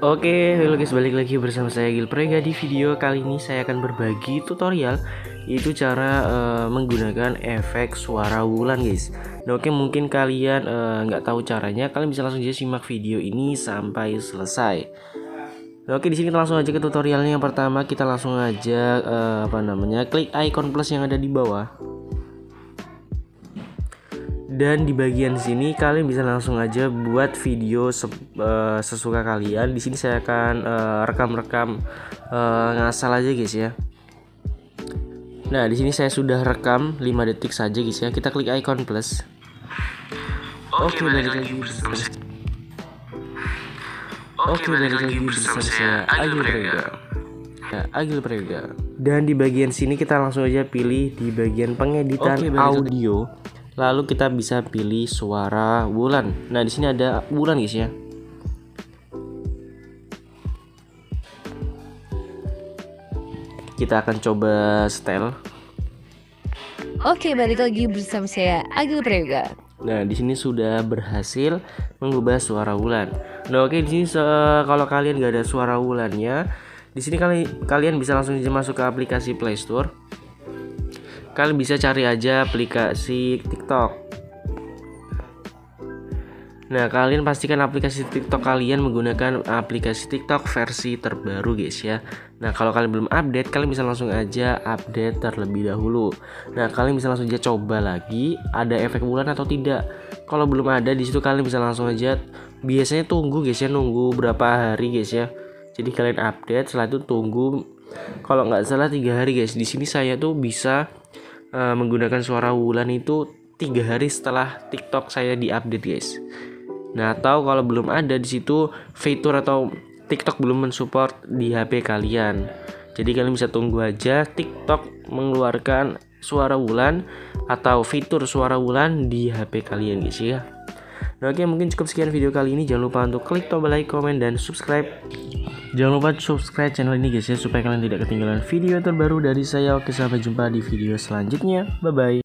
Oke, halo guys, balik lagi bersama saya Gil Prega. Di video kali ini saya akan berbagi tutorial, yaitu cara menggunakan efek suara wulan guys. Nah, oke, mungkin kalian nggak tahu caranya, kalian bisa langsung aja simak video ini sampai selesai. Nah, oke, di sini kita langsung aja ke tutorialnya. Yang pertama kita langsung aja klik icon plus yang ada di bawah. Dan di bagian sini kalian bisa langsung aja buat video sesuka kalian. Di sini saya akan rekam-rekam ngasal aja guys ya. Nah, di sini saya sudah rekam 5 detik saja guys ya. Kita klik icon plus. Oke, balik lagi bersama saya. Agil Prega. Dan di bagian sini kita langsung aja pilih di bagian pengeditan audio. Lalu kita bisa pilih suara wulan. Nah, di sini ada wulan guys ya. Kita akan coba setel. Oke, balik lagi bersama saya Agil Prega. Nah, di sini sudah berhasil mengubah suara wulan. Nah, oke, di sini kalau kalian gak ada suara wulannya, di sini kalian bisa langsung aja masuk ke aplikasi Play Store. Kalian bisa cari aja aplikasi TikTok. Nah, kalian pastikan aplikasi TikTok kalian menggunakan aplikasi TikTok versi terbaru guys ya. Nah, kalau kalian belum update, kalian bisa langsung aja update terlebih dahulu. Nah, kalian bisa langsung aja coba lagi ada efek bulan atau tidak. Kalau belum ada, di situ kalian bisa langsung aja, biasanya tunggu guys ya, nunggu berapa hari guys ya. Jadi kalian update, setelah itu tunggu, kalau nggak salah 3 hari guys. Di sini saya tuh bisa menggunakan suara wulan itu 3 hari setelah TikTok saya diupdate guys. Nah, atau kalau belum ada di situ fitur atau TikTok belum mensupport di HP kalian. Jadi kalian bisa tunggu aja TikTok mengeluarkan suara wulan atau fitur suara wulan di HP kalian guys ya. Nah, oke, mungkin cukup sekian video kali ini. Jangan lupa untuk klik tombol like, komen, dan subscribe. Jangan lupa subscribe channel ini guys ya, supaya kalian tidak ketinggalan video terbaru dari saya. Oke, sampai jumpa di video selanjutnya. Bye bye.